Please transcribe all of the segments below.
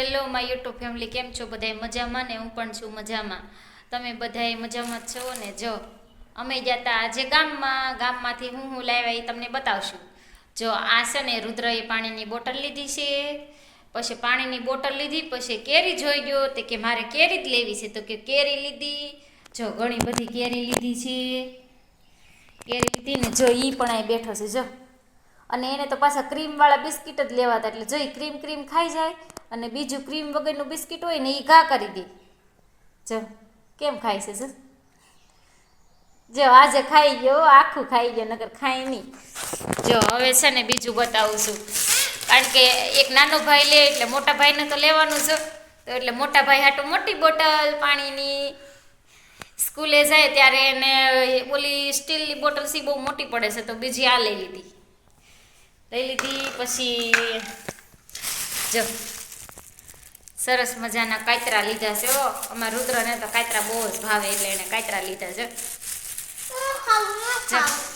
Hello my YouTube family, કેમ છો બધાય? મજામાં ને? હું પણ છું મજામાં. તમે બધાય મજામાં જ છો ને? જો અમે જતા આજે ગામમાંથી હું લાવ્યા એ તમને બતાવશું. જો આ છે ને રુદ્રએ પાણીની બોટલ લીધી છે. પછી પાણીની બોટલ લીધી, પછી કેરી જોઈ ગયો તે કે મારે કેરી જ લેવી છે, તો કે કેરી લીધી. જો ઘણી બધી કેરી લીધી છે. કેરી લીધી ને જો ઈ પણ અહીં બેઠો છે જો. અને એને તો પાછા ક્રીમવાળા બિસ્કિટ જ લેવા હતા, એટલે જોઈ ક્રીમ ખાઈ જાય. અને બીજું ક્રીમ વગરનું બિસ્કિટ હોય ને એ ઘા કરી દે. જો કેમ ખાય છે જો આજે ખાઈ ગયો, આખું ખાઈ ગયો, નકર ખાય નહીં. જો હવે છે ને બીજું બતાવું છું, કારણ કે એક નાનો ભાઈ લે એટલે મોટા ભાઈને તો લેવાનું છે. તો એટલે મોટા ભાઈ હાટું મોટી બોટલ પાણીની, સ્કૂલે જાય ત્યારે એને ઓલી સ્ટીલની બોટલ સી બહુ મોટી પડે છે, તો બીજી આ લઈ લીધી. પછી જો સરસ મજાના કાતરા લીધા છે. અમારા રુદ્રને તો કાતરા બહુ જ ભાવે, એટલે એને કાતરા લીધા છે.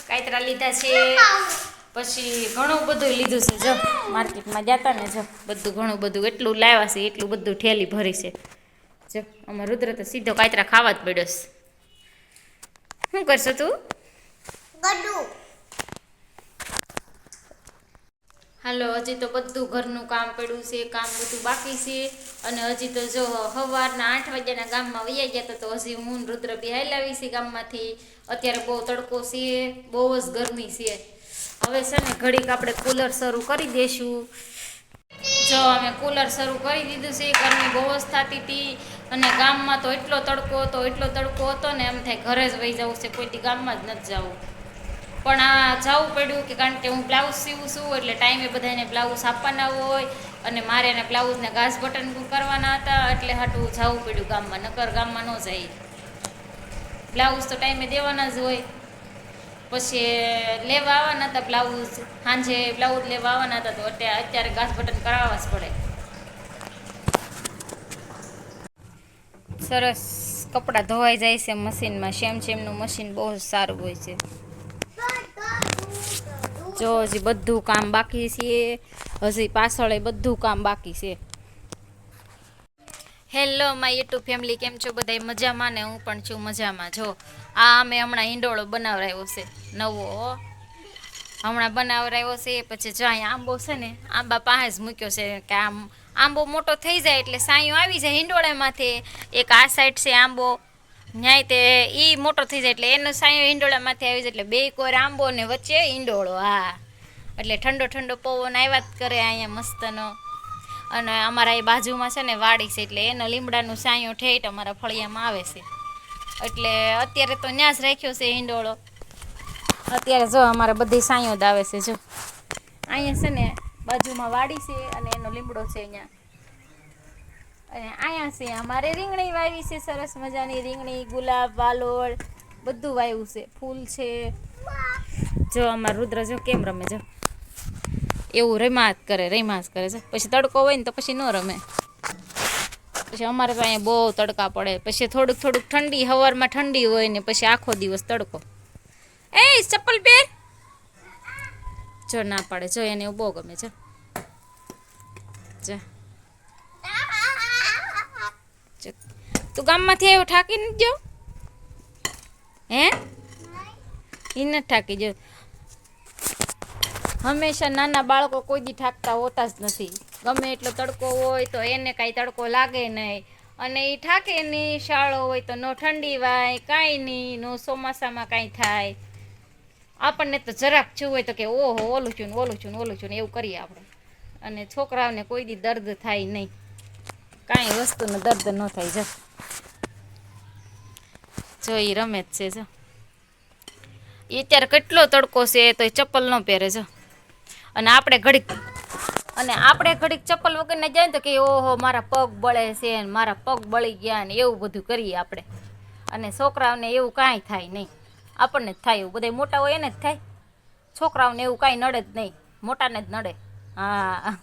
કાતરા લીધા છે. પછી ઘણું બધું લીધું છે. જો માર્કેટમાં જતા ને જો બધું ઘણું બધું એટલું લાવ્યા છે, એટલું બધું ઠેલી ભરી છે. જો અમારા રુદ્ર તો સીધો કાતરા ખાવા જ પડ્યો છે. શું કરશો તું? હાલો, હજી તો બધું ઘરનું કામ પડ્યું છે, કામ બધું બાકી છે. અને હજી તો જો સવારના 8 વાગ્યાના ગામમાં વૈયા ગયા તો હજી હું રુદ્ર બી હાલાવી છે ગામમાંથી. અત્યારે બહુ તડકો છે, બહુ જ ગરમી છે. હવે છે ને ઘડીક આપણે કુલર શરૂ કરી દઈશું. જો અમે કુલર શરૂ કરી દીધું છે. ગરમી બહુ જ થતી હતી, અને ગામમાં તો એટલો તડકો હતો ને એમ થાય ઘરે જ વહી જવું છે, કોઈથી ગામમાં જ નથી જવું. પણ આ જવું પડ્યું કે કારણ કે હું બ્લાઉઝ સીવું છું, એટલે ટાઈમે બધાને બ્લાઉઝ આપવાના હોય, અને મારે એને બ્લાઉઝને ઘાસ બટન કરવાના હતા, એટલે હાટું જવું પડ્યું ગામમાં. નકર ગામમાં ન જાય. બ્લાઉઝ તો ટાઈમે દેવાના જ હોય. પછી લેવા આવવાના હતા બ્લાઉઝ, સાંજે બ્લાઉઝ લેવા આવવાના હતા, તો અત્યારે ઘાસ બટન કરાવવા જ પડે. સરસ કપડાં ધોવાઈ જાય છે મશીનમાં. શેમનું મશીન બહુ સારું હોય છે. જો હજી બધું કામ બાકી છે, હજી પાછળ બધું કામ બાકી છે. હેલો માય યુટ્યુબ ફેમિલી, કેમ છો બધાય? મજામાં ને? હું પણ છું મજામાં. જો આ અમે હમણાં ઈંડોળો બનાવરાયો છે નવો, હમણાં બનાવરાયો છે. પછી જો અહીંયા આંબો છે ને, આંબા પાસે જ મૂક્યો છે કે આંબો મોટો થઈ જાય એટલે સાંયો આવી જાય હિંડોળામાંથી. એક આ સાઈડ છે આંબો, ન્યાય તે એ મોટો થઈ જાય એટલે એનો સાંયો હિંડોળામાંથી આવી જાય, એટલે બે કોર આંબો ને વચ્ચે ઈંડોળો. હા, એટલે ઠંડો પવન આવ્યા જ કરે અહીંયા મસ્તનો. અને અમારા એ બાજુમાં છે ને વાડી છે, એટલે એનો લીમડાનું સાંયો ઠેઠ અમારા ફળિયામાં આવે છે. એટલે અત્યારે તો ત્યાં જ રાખ્યો છે હિંડોળો. અત્યારે જો અમારે બધી સાંયો જ આવે છે. જો અહીંયા છે ને બાજુમાં વાડી છે, અને એનો લીમડો છે અહીંયા. અને અહીંયા છે અમારે રીંગણી વાવી છે, સરસ મજાની રીંગણી, ગુલાબ, વાલોળ બધું વાવ્યું છે. ફૂલ છે. જો અમારા રુદ્ર જો કેમ રમે, જો એવું રમ્યા જ કરે છે. પછી તડકો હોય ને તો પછી ન રમે. પછી અમારે તો અહીંયા બહુ તડકા પડે. પછી થોડુંક ઠંડી, સવારમાં ઠંડી હોય ને પછી આખો દિવસ તડકો. એ ચપ્પલ પહેર. જો ના પાડે, જો એને એવું બહુ ગમે છે. તું ગામમાંથી આવ્યો થાકી નથી ગયો? હે એ નથી થાકી ગયો. હંમેશા નાના બાળકો કોઈ દી થાકતા હોતા જ નથી. ગમે એટલો તડકો હોય તો એને કાંઈ તડકો લાગે નહીં, અને એ થાકે નહીં. શાળો હોય તો નો ઠંડી વાય, કાંઈ નહીં, નો ચોમાસામાં કાંઈ થાય. આપણને તો જરાક છું હોય તો કે ઓહો ઓલું છું ને એવું કરીએ આપણે. અને છોકરાઓને કોઈ દી દર્દ થાય નહીં, કાંઈ વસ્તુનો દર્દ ન થાય. જો એ રમે જ છે. જો એ અત્યારે કેટલો તડકો છે તો એ ચપ્પલ ન પહેરે. જો અને આપણે ઘડીક ચપ્પલ વગરને જાય ને તો કે ઓહો મારા પગ બળે છે ને, મારા પગ બળી ગયા ને, એવું બધું કરીએ આપણે. અને છોકરાઓને એવું કાંઈ થાય નહીં, આપણને જ થાય. એવું બધા મોટા હોય એને જ થાય. છોકરાઓને એવું કાંઈ નડે જ નહીં, મોટાને જ નડે. હા.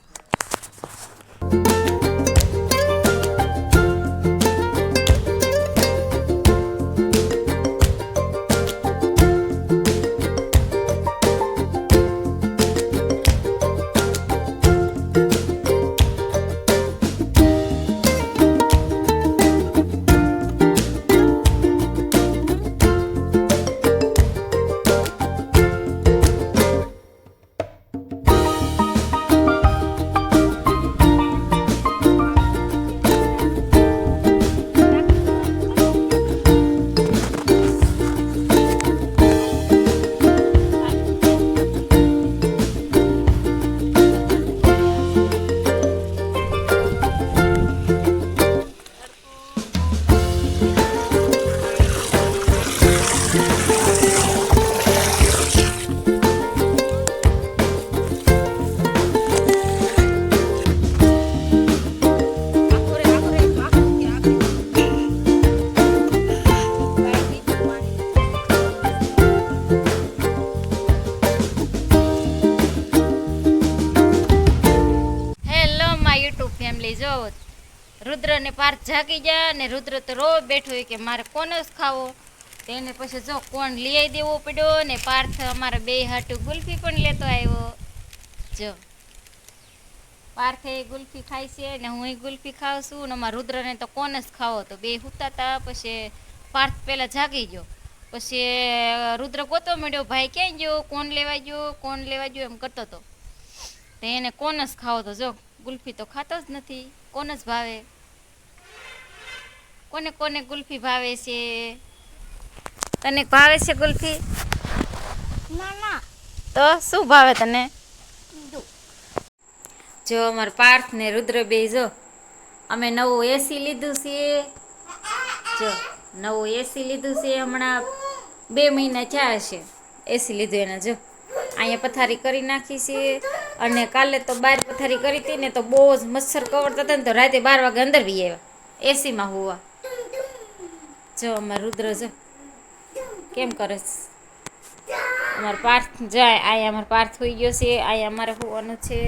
ફેમિલી જો રુદ્ર ને પાર્થ જાગી ગયા ને રુદ્ર તો રો બેઠો હોય કે મારે કોનસ ખાવો. તેને પછી જો કોણ લઈ દેવો પડ્યો ને પાર્થ અમારા બે હાટું ગુલ્ફી પણ લેતો આવ્યો. જો પાર્થે ગુલ્ફી ખાય છે ને હું ગુલ્ફી ખાઉં છું ને અમારા રુદ્રને તો કોન જ ખાવો તો બે હુતા હતા. પછી પાર્થ પહેલાં જાગી ગયો. પછી રુદ્ર ગોતો મળ્યો ભાઈ ક્યાં ગયો, કોણ લેવા ગયો, કોણ લેવા ગયો એમ કરતો હતો. તો એને કોન જ ખાવો તો જો ગુલ્ફી તો ખાતો જ નથી. કોન જ ભાવે. કોને કોને ગુલ્ફી ભાવે છે? તને ભાવે છે ગુલ્ફી? ના તો શું ભાવે તને? જો અમારા પાર્થ ને રુદ્ર બે જો અમે નવું એસી લીધું છે. જો નવું એસી લીધું છે હમણાં 2 મહિના થયા હશે એસી લીધું એને. જો અહીંયા પથારી કરી નાખી છે અને કાલે તો બહાર પથારી કરી હતી ને તો બહુ જ મચ્છર કવડતા હતા ને તો રાતે 12 વાગે અંદર બી આવ્યા એસીમાં હોવા. જો અમારા રુદ્ર જો કેમ કરે છે. અમારો પાર્થ જાય અહીંયા અમારો પાર્થ હોઈ ગયો છે. અહીંયા અમારે હોવાનું છે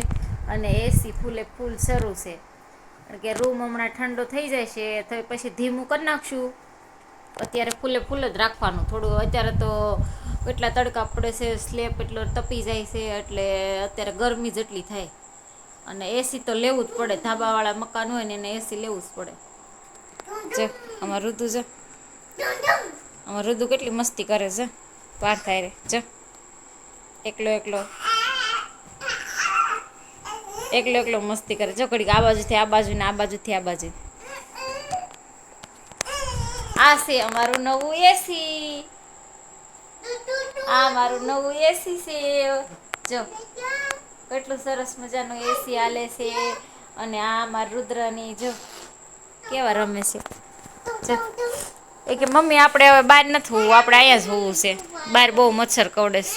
અને એસી ફૂલે ફૂલ શરૂ છે કારણ કે રૂમ હમણાં ઠંડો થઈ જાય છે તો પછી ધીમું કરી નાખશું. અત્યારે ફૂલે ફૂલ જ રાખવાનું થોડું. અત્યારે તો કેટલા તડકા પડે છે, સ્લેબ એટલો તપી જાય છે એટલે અત્યારે ગરમી જેટલી થાય અને એસી તો લેવું જ પડે. ધાબાવાળા મકાન હોય ને એને એસી લેવું જ પડે. જો અમારું ઋતુ જો અમારું ઋતુ કેટલી મસ્તી કરે છે પાર્થ હારે. જો એકલો એકલો મસ્તી કરે. જો ઘડીક આ બાજુથી આ બાજુ ને આ બાજુથી આ બાજુ. આ છે અમારું નવું એસી. આ મારું નવું એસી છે. જો કેટલું સરસ મજાનું એસી હાલે છે અને આ મારા રુદ્રની જો કેવા રમે છે. જો એ કે મમ્મી આપણે હવે બહાર નથી હોવું, આપણે અહીંયા જ હોવું છે, બહાર બહુ મચ્છર કવડે છે.